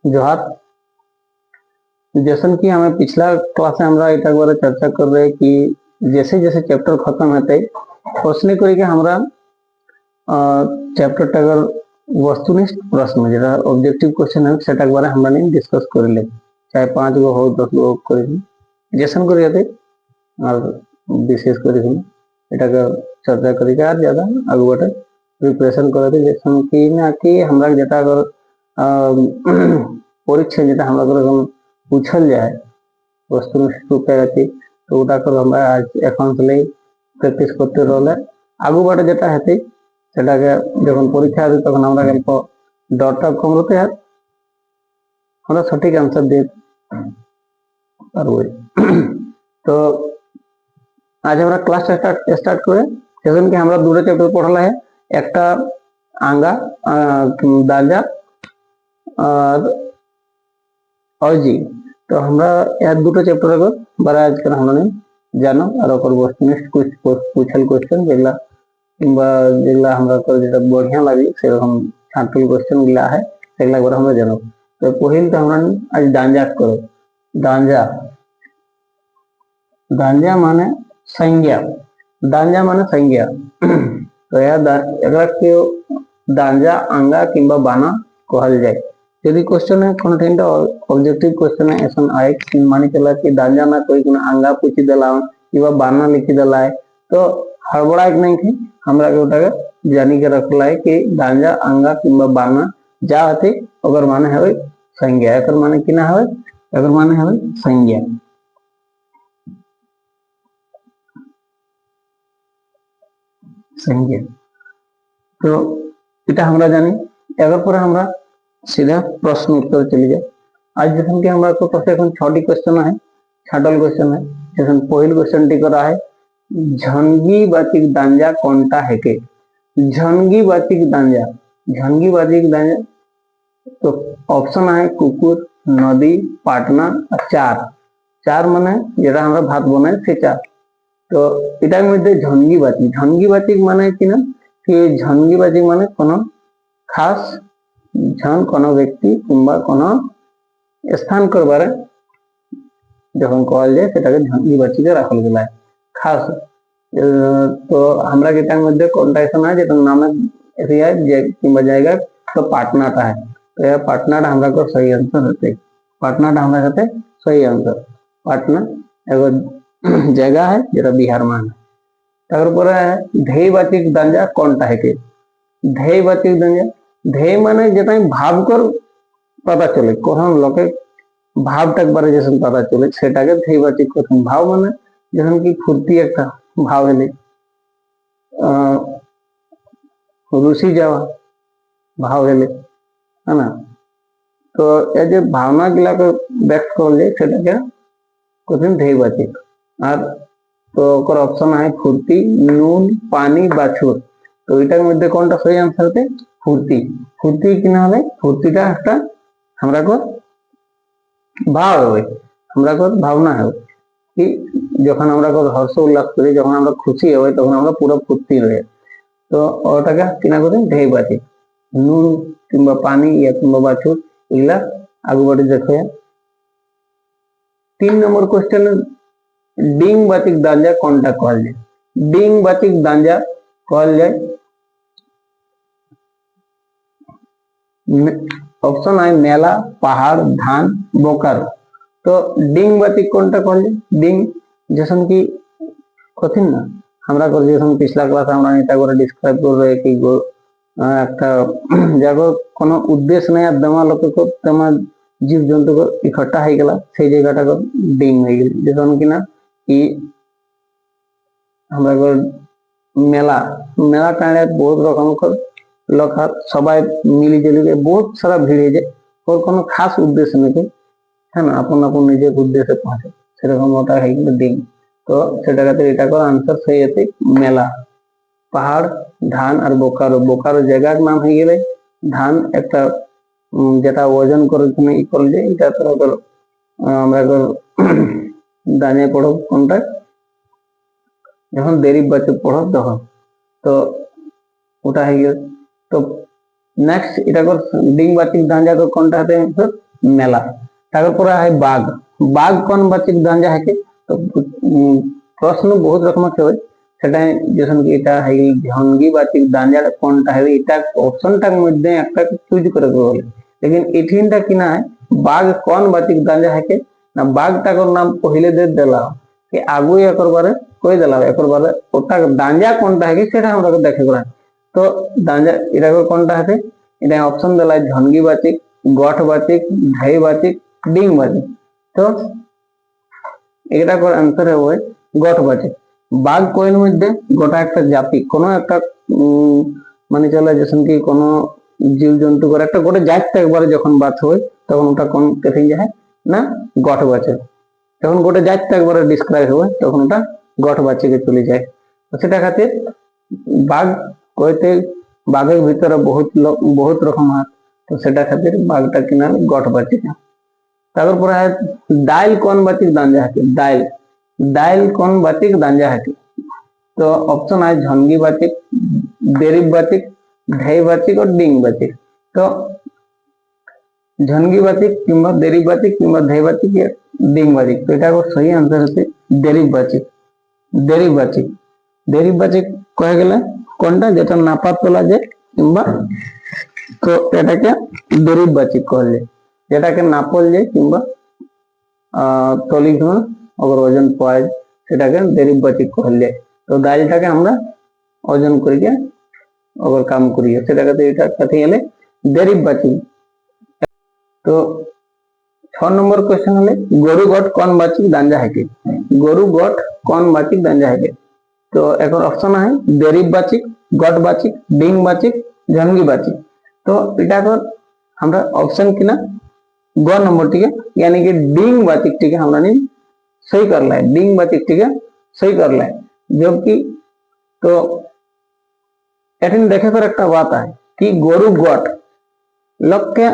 जोहार। जैसन कि हमें पिछला क्लास में हमरा एक बार चर्चा कर रहे कि जैसे जैसे चैप्टर खत्म होते उसने करके हमरा चैप्टर टागर वस्तुनिष्ठ प्रश्न जेटा ऑब्जेक्टिव क्वेश्चन है सेटा के बारे हमरा नहीं डिस्कस कर ले, चाहे 5 गो हो 10 गो कर जैसन कर जाते और विशेष कर एटा का चर्चा करके और ज्यादा आगे बढ़े प्रिपरेशन करते जैसन कि ना कि हमरा जेटा अगर परीक्षा जेटा हमरा अगर पूछल जाए वस्तुनिष्ठ रूप रहती तो उटा कर हमरा आज এখন से প্র্যাকটিস করতে রলে আগু বাড়ে যেটা হেতে সেটাকে যখন পরীক্ষা আসবে তখন আমরা গল্প ডটটা কম হতে আর আমরা সঠিক आंसर दे পারবো। তো আজ আমরা ক্লাস স্টার্ট করে যেমন কি আমরা দুটো চ্যাপ্টার পড়ালা है একটা आंगा दाजा और औजी। तो हमरा यार दुটো चैप्टर अगर बड़ा आज कर हमने जानो और ओकर वस्तुनिष्ठ कुछ पूछल क्वेश्चन जेला किंबा जेला हमरा कर जेटा बढ़िया लागी से हम सैंपल क्वेश्चन गिला है सेगला बारे हमरा जानो। तो पहिल तो हमरा आज दांजा करो। दांजा दांजा माने संज्ञा, दांजा माने संज्ञा। तो यार एकरा के दांजा आंगा किंबा बाना कहल जाए। यदि क्वेश्चन है कंटेंट ऑब्जेक्टिव क्वेश्चन है ऐसा आए मानी चला कि दांजा ना कोई आंगा पूछी दिला कि बाना लिखी दिला है तो हड़बड़ा नहीं थी हमरा के उठा जानी के रखला है कि दांजा आंगा किंबा बाना जा होते अगर माने है संज्ञा अगर माने कि ना है अगर माने है संज्ञा। संज्ञा तो इटा हमरा जानी अगर पर हमरा सीधा प्रश्न उत्तर चली जाए। आज जैसे कि हमारे पास এখন 6টি क्वेश्चन है छाटल क्वेश्चन है जैसे पहल क्वेश्चन टी करा है झनगी बाचिक दांजा कोनटा है के झनगी बाचिक दांजा तो ऑप्शन है कुकुर नदी पाटना और चार चार माने जेटा हमरा भात बनाए से चार। तो इटार मध्य झनगी बाचिक माने कि ना कि झनगी बाचिक माने कोनो खास झन कोनो व्यक्ति किंबा कोनो स्थान करबारे যখন কল যায় সেটাকে ঝনগি বাচিকে রাখল গেলা খাস। তো আমরা এটার মধ্যে কোনটা ऐसा है যেটা নামে এরিয়া যে কিংবা জায়গা তো পাটনাটা है तो यह पाटनाটা हमरा को सही आंसर होते पाटनाটা हमरा कहते सही आंसर। पाटना एगो जगह है जेटा बिहार में है। তার পরে ध्येयवाचक दांजा কোনটা है के ध्येयवाचक दांजा ध्येय माने যেটা ভাব কর पता चले কোন লোকে भावटा बारे जैसे पता चले सेटाके ध्येयवाचक कथन भाव माने जैसे कि फुर्ती एक भाव है रुचि जावा भाव है ना। तो ये जो भावना गिला को व्यक्त कर ले सेटाके कथन ध्येयवाचक और तो ओकर ऑप्शन है फुर्ती नून पानी बाछुर। तो इटार मध्य कोनटा सही आंसर होते फुर्ती। फुर्ती किना हबे फुर्तीटा একটা हमरा को भाव है हमरा को भावना है कि যখন আমরা হর্ষ উল্লাস করি যখন আমরা খুশি হই তখন আমরা পুরো ফুর্তি হই। তো ওটাকে কিনা করেন ध्येयवाचक নুন কিংবা পানি या কিংবা বাছুর এগুলা আগে বাড়ি দেখে। 3 নম্বর क्वेश्चन ডিংবাচক দাঞ্জা কোনটা কল যায় ডিংবাচক দাঞ্জা কল যায় ऑप्शन है मेला पहाड़ धान बोकारो। तो डिंगबाचक कोनटा कहले डिंग जैसे कि कठिन ना हमरा को जैसे पिछला क्लास हमरा এটা করে डिस्क्राइब कर रहे कि একটা জায়গা কোনো উদ্দেশ্য নাই আর দমা লোক को तमा जीव जंतु को इकट्ठा হয়ে গেল সেই জায়গাটা को ডিং হয়ে গেল जैसे कि ना कि हमरा को मेला मेला टाइम बहुत रकम कर लोग सबाई मिली जुली बहुत सारा भीड़ है और कोनो खास उद्देश्य नहीं है ना अपन अपन निजे उद्देश्य पहुंचे সেরকম ওটা है ডিং। तो সেটা কাছে এটা কর आंसर सही है मेला पहाड़ धान और बोकारो बोकारो जगह नाम है गेले धान একটা যেটা ওজন করে তুমি ই করলে এটা তো আমরা দানে পড়ো কোনটা যখন ডেরিভেটিভ পড়ো তখন তো ওটা है। तो नेक्स्ट इटा को डिंगबाचक दांजा को कोनटा है आंसर মেলা। তারপরে হয় বাঘ। বাঘ কোন বাচিক দাঞ্জা হাকে? তো প্রশ্ন বহুত রকমের হয়, সেটা যেমন কি এটা হয় ঝঙ্গি বাচিক দাঞ্জা কোনটা হয়, এটা অপশনটার মধ্যে একটা চুজ করে বলে। লেকিন এঠিনটা কিনা হয় বাঘ কোন বাচিক দাঞ্জা হাকে না, বাঘটাকর নাম পहिले দে দেলা कि आगु एक बारे कई देला एक बारे ओटा दांजा कोनटा है सेटा हमरा को देखे बरा। तो दांजा इरा को कोनटा है, इरा ऑप्शन देला झनगी बाचिक, गठ बाचिक, ढाई बाचिक, डिंग बाचिक। तो এটা কোন आंसर है वो गठ बाचिक। बाघ कोइन মধ্যে গোটা একটা জাতি কোন একটা মানে চলে যেমন কি কোন জীব জন্তু করে একটা গোটা জাতটা একবারে যখন বাত হয় তখন ওটা কোন কেটে যায় না গঠ বাচিক। যখন গোটা জাতটা একবারে ডিসক্রাইব হয় তখন ওটা গঠ বাচিকে চলে যায়। তো সেটা খাতির বাঘ কইতে বাঘের ভিতরে বহুত রকম হাত, তো সেটা খাতির বাঘটা কিনা গঠ বাচিক। তারপরে है दाइल कौन बाचिक दांजा है, दाइल दाइल कौन बाचिक दांजा है। तो ऑप्शन है झनगी बाचिक, देरीब बाचिक, ढाई बाचिक और डिंग बाचिक। तो झनगी बाचिक किंबा देरीब बाचिक किंबा ढाई बाचिक या डिंग बाचिक। तो এটা সহি आंसर হচ্ছে দেরিব বাচিক। দেরিব বাচিক দেরিব বাচিক কয়ে গেলে কোনটা যেটা নাপা তোলা যায় কিংবা, তো এটাকে দেরিব বাচিক কহলে, যেটাকে নাপল যায় কিংবা তলি ঘুমা অগর ওজন পাওয়া সেটাকে দেরিব বাচিক কহলে। তো দাইলটাকে আমরা ওজন করিকে অগর কাম করি সেটাকে তো এটা সাথে গেলে দেরিব বাচিক। তো 6 নম্বর কোশ্চেন হলে গরু গট কোন বাচিক দাঞ্জা হাকে। গরু গট কোন বাচিক দাঞ্জা হাকে। তো এখন অপশন है देरीब बाचिक, गट बाचिक, डिंग बाचिक, झनगी बाचिक। तो এটা কর আমরা অপশন কিনা ग नंबर টিকে यानी कि डिंग बाचिक টিকে আমরা নি सही कर लाए, डिंग बाचिक টিকে सही कर लाए। जबकि तो এখানে দেখে कर একটা बात है कि গরু গট लोग के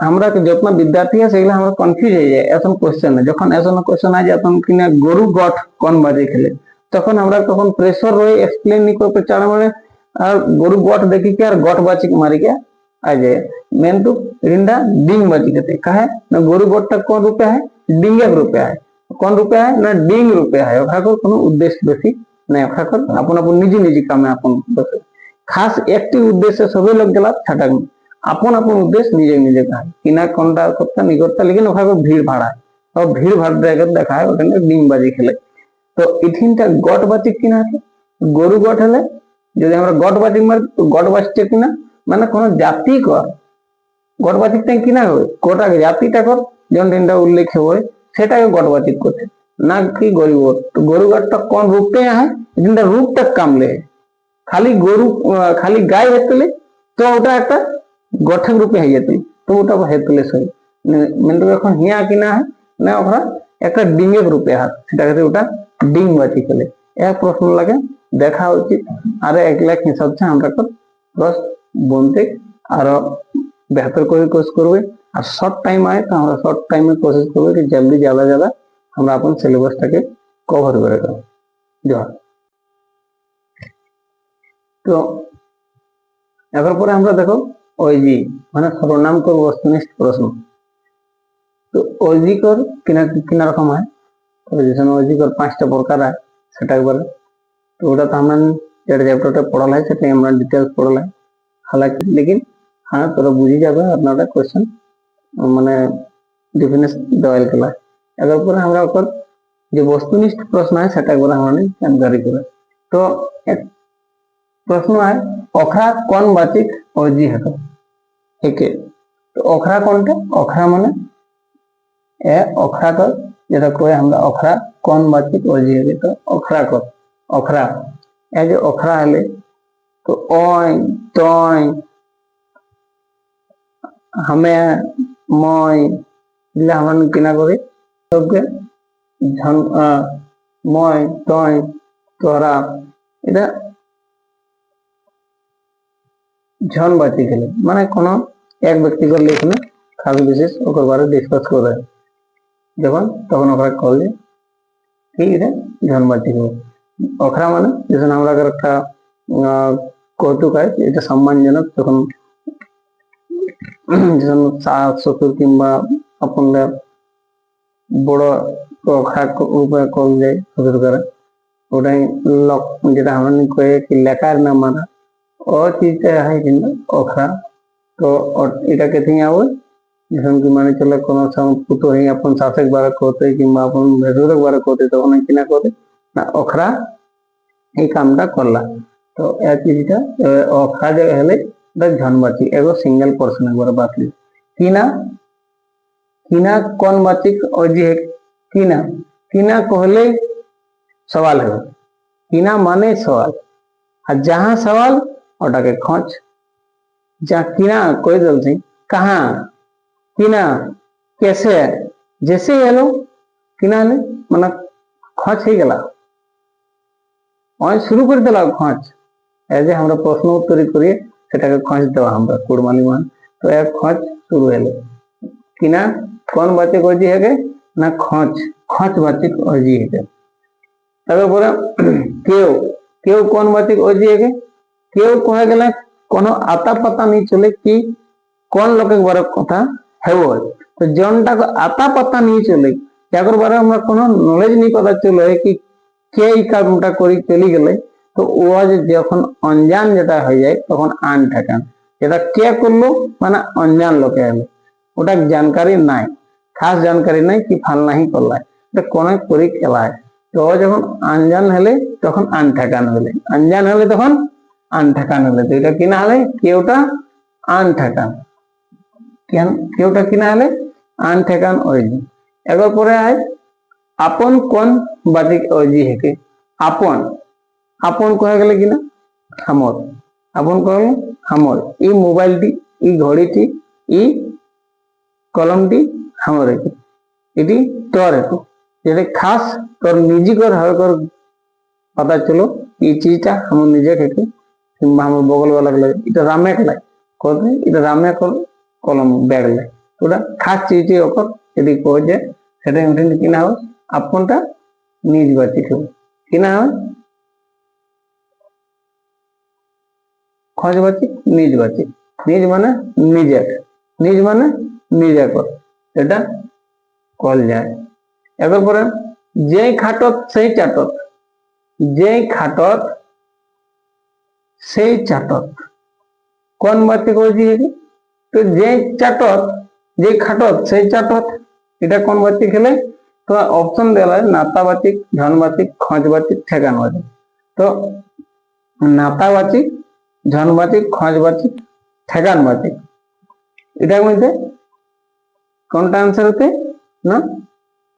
আমরা যখন বিদ্যার্থী আছে সেগুলো আমরা কনফিউজ হয়ে যায় এখন কোশ্চেনে, যখন এসন কোশ্চেন আয় যখন কিনা গরু গট কোন বাজে খেলে তখন আমরা তখন প্রেসার রয়ে এক্সপ্লেন নি করতে চার মানে আর গরু গট দেখি के আর গট বাচিক মারি के आ जाए। मेन तो रिंडा डिंग बाचिक कहते कहा है ना गरु गटटा कौन रुपया है, डिंगे रुपया है। कौन रुपया है ना डिंग रुपया है। ओखाकर कोनो उद्देश्य बेसी नहीं, ओखाकर अपन अपन निजी निजी कामे अपन बसे खास একটি উদ্দেশ্যে সবাই লোক গেলা ছাটাক अपन अपन उद्देश्य निजे निजे का है किना कोनटा करता नहीं करता, लेकिन ओखाकर भीड़ भाड़ा और भीड़ भाड़ जाकर देखा है ओखाने डिंग बाजी खेले। तो इथिनटा गट बाचिक किना है गरु गट हले যদি আমরা গট বাচিক মারি তো গট বাচিকটা কিনা মানে কোন জাতি কর গট বাচিকটা কিনা হবে গোটা জাতিটা কর যেমন তিনটা উল্লেখ হয় সেটাকে গট বাচিক করতে না কি গরু গট। তো গরু গটটা কোন রূপে है তিনটা রূপটা কামলে খালি গরু খালি গায়ে হেতলে তো ওটা একটা গঠক রূপে হয়ে যেত, তো ওটা হেতলে সই মানে এখন হিয়া কিনা है না ওরা একটা ডিঙ্গের রূপে হাত সেটাকে ওটা ডিং বাচিক হলে। এক প্রশ্ন লাগে দেখা উচিত আর 1 লাখ হিসাব से আমরা তো बस बनते और बेहतर कोई कोशिश करबे और शॉर्ट टाइम आए तो हमरा शॉर्ट टाइम में कोशिश करबे कि जल्दी ज्यादा हमरा अपन सिलेबस टाके कवर करे देब। जो तो এবার পরে আমরা দেখো ওইজি মানে সর্বনাম কর বস্তুনিষ্ঠ প্রশ্ন। তো ওইজি কর কিনা কিনা রকম হয় जैसे ओजी कर 5টা প্রকার है সেটা একবার। तो ওটা তো আমরা যেটা চ্যাপ্টারটা পড়ালা है সেটা আমরা ডিটেইলস পড়ালা है हालांकि, लेकिन हाँ তোরা বুঝি যাবে আপনারা কোশ্চেন মানে डेफिनेशन দেওয়াল খেলা। এবার পরে আমরা ওপর যে বস্তুনিষ্ঠ প্রশ্ন है সেটা একবার আমরা जानकारी করে। तो एक प्रश्न है অখরা কোন বাচিক ওজি है ठीक है। तो অখরা কোনটা অখরা মানে এ অখরা কর যেটা কই আমরা অখরা কোন বাচিক ওজি है। तो অখরা কর অখরা এ যে অখরা হলে तो ओय तोय हमें মই দিলে আমরা কিনা করে সবকে ঝন মই তয় তোরা এটা ঝন বাতি খেলে মানে কোনো এক ব্যক্তিগত লিখলে খাস বিশেষ ওकर बारे डिस्कस করে যখন তখন ওরা কলে ঠিক আছে ঝন বাতি খেলে। অখরা মানে যখন আমরা একটা কৌতুক হয় এটা সম্মানজনক তখন सास ससुर किंबा अपन बड़ अखड़ा रूपे कल जाए ससुर करे ওটাই লক যেটা আমরা কয়ে কি লেখার না মানা ও চিজটা হয় কিন্তু অখরা তো এটাকে থেকে আবে যখন কি মানে চলে কোনো সময় পুতো হি अपन শাসক বারে করতে কিংবা अपन ভেদুরক বারে করতে তখন কিনা করে না অখরা এই কামটা করলা তো এই চিজটা অখরা যে হলে এটা ধনবাচী এগো সিঙ্গেল পারসন একবার বাতলি কিনা কিনা কোন বাচিক और जे किना किना कहले सवाल है किना माने सवाल और जहां सवाल ओटाके खोज जा किना कोई दलते कहाँ किना कैसे जैसे एलो किना ने माना खोज ही गला और शुरू कर दिला खोज एजे हमरा प्रश्न उत्तर करिए सेटाके खोज देवा हमरा कुड़माली मान तो एक खोज शुरू हेलो किना कौन बातें कोजी है ना खोज खोज बातें कोजी है তারপরে কেউ কেউ কোন বাতিক ওজিয়ে কেউ কহে গেলে কোনো আতা পাতা নি চলে কি কোন লোকের বারে কথা হেব তো জনটা আতা পাতা নি চলে যাগর বারে আমরা কোনো নলেজ নি কথা চলে কি কে এই কামটা করি চলে গেলে তো ও যখন অনজান যেটা হয়ে যায় তখন আন ঠেকান যেটা কে করলো মানে অনজান লোকে হলো ওটা জানকারি নাই খাস জানকারি নাই কি ফালনা হি করলাই এটা কোন করি খেলায় তো যখন আনজান হলে তখন আন ঠেকান হলে আনজান হলে তখন আন ঠেকান হলে তো এটা কিনা হলে কেউটা আন ঠেকান কেন কেউটা কিনা হলে আন ঠেকান ওইজি এবার পরে আয় আপন কোন বাতিক ওইজি হেকে আপন আপন কহে গেলে কিনা আমর আপন কহে আমর এই মোবাইলটি এই ঘড়িটি এই কলমটি আমর হেকে এটি তোর হেকে যেটা খাস তোর নিজেকর হওয়ার पता चलो ये चीजटा हम निजे खेके किंबा हम बगल वाला के लगे এটা রামে লাই করবে এটা রামে কর কলম ব্যাগ লাই ওটা খাস চीज ওকর যদি কই যে সেটা ইন্টেন্ট কিনা হবে আপনটা নিজ বাতি হবে কিনা হবে খোঁজ বাতি নিজ মানে নিজে কর এটা কল যায় এবার পরে যেই খাটত সেই চাটত যে খাটত সেই চাটত কোন বাতি করেছি তো যে চাটত যে খাটত সেই চাটত এটা কোন বাতি খেলে তো অপশন দেওয়া নাতা বাতিক ধন বাতিক খোঁজ বাতিক ঠেকান বাতিক তো নাতা বাতিক ধন বাতিক খোঁজ বাতিক ঠেকান বাতিক এটার মধ্যে কোনটা আনসার হতে না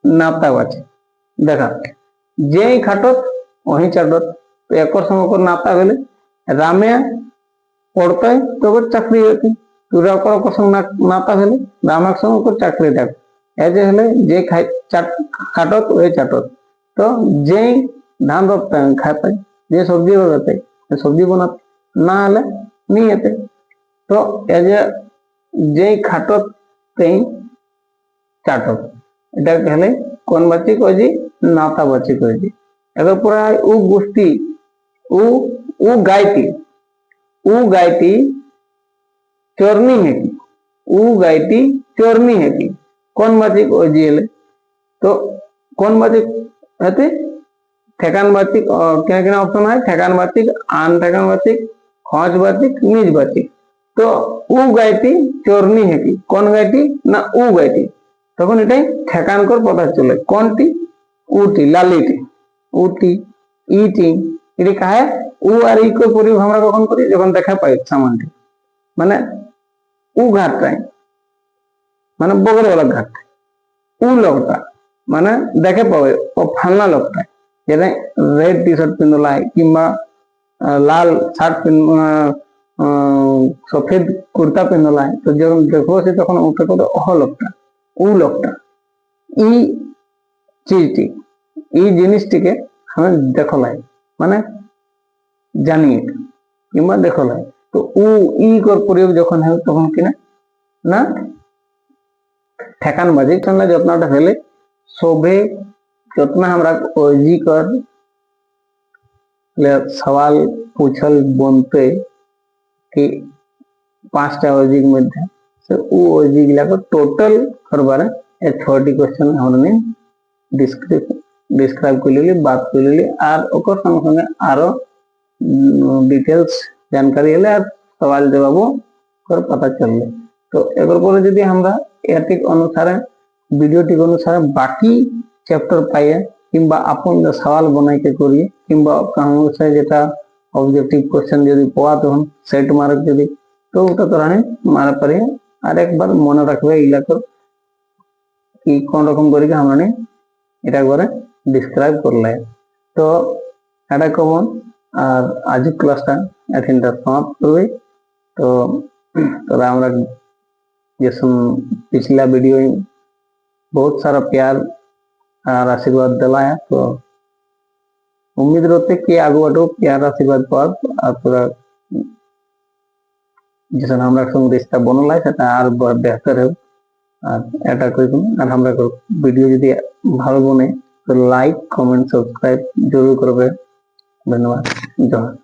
নাতা বাতিক দেখা যে খাটত वही चाटत तो एक समय को नाता गले रामे पढ़ते तो चाकरी होती दूसरा को संग नाता गले रामक संग को चाकरी देख एजे हले जे खाटत वही चाटत तो जे धान रोपते हैं खाते जे सब्जी रोपते सब्जी बनाते ना हले नहीं आते तो एजे जे खाटत ते चाटत এটা হলে কোন বাচিক ওজি নাতা বাচিক ওজি এবার পরে উ গোষ্ঠী উ गायती चोरनी है की उ गायती चोरनी है की कौन बातिक ओजिएले तो कौन बातिक हते ठेकान बातिक क्या क्या ऑप्शन है ठेकान बातिक आन ठेकान बातिक खोज बातिक निज बातिक तो उ गायती चोरनी है की कौन गायती ना उ गायती তখন এটাই ঠেকান কর পতা চলে কোনটি উটি লালিটি উটি ইটি এটি কাহে উ আর ই কো প্রয়োগ আমরা কখন করি যখন দেখা পাই সামানটি মানে উ ঘাটটাই মানে বগল वाला ঘাট উ লোকটা মানে দেখে পাবে ও ফালনা লোকটা যেটা রেড টি শার্ট পিনলা কিংবা লাল শার্ট সফেদ কুর্তা পিনলা তো যখন দেখো সে তখন ওটা করে ওহ লোকটা उ लोकटा इ चीजटी इ जिनिसटिके हमें देखलाई माने जानिए किंबा देखलाई तो उ इ कर प्रयोग যখন হয় তখন কিনা না ठेकान बाजी चलना যত্নটা হলে শোভে যত্ন আমরা ओजी कर ले सवाल पूछल बनते कि 5टा ओजी मध्य से वो ओजी गिला को टोटल करबारे ए 6टी क्वेश्चन हमने डिस्क्राइब कर लेली बात कर लेली और ओकर संग संगे आरो डिटेल्स जानकारी हले और सवाल जवाब कर पता चलले। तो एकर पर यदि हमरा एटिक अनुसार वीडियो टिक अनुसार बाकी चैप्टर पाइए किंबा अपन सवाल बनाई के करिए किंबा कहूँ से जेटा ऑब्जेक्टिव क्वेश्चन यदि पावा तो हम सेट मार्क यदि तो उटा तरह मारा पारे और एक बार मन रखबे इलाकर कि कोन रकम करी के हमने এটা করে ডিসক্রাইব করলে। তো এটা কমন আর আজ ক্লাসটা এখানটা সমাপ্ত করবে। তো তোরা আমরা जैसे पिछला वीडियो में बहुत सारा प्यार और आशीर्वाद दिला है तो उम्मीद रहते कि आगे बढ़ो प्यार आशीर्वाद पाओ और पूरा जैसे हमारा संग रिश्ता बनल है और बेहतर है और এটা করবেন আর আমরা ভিডিও যদি ভালো বনে तो लाइक कमेंट सब्सक्राइब जरूर करबे। धन्यवाद। जय।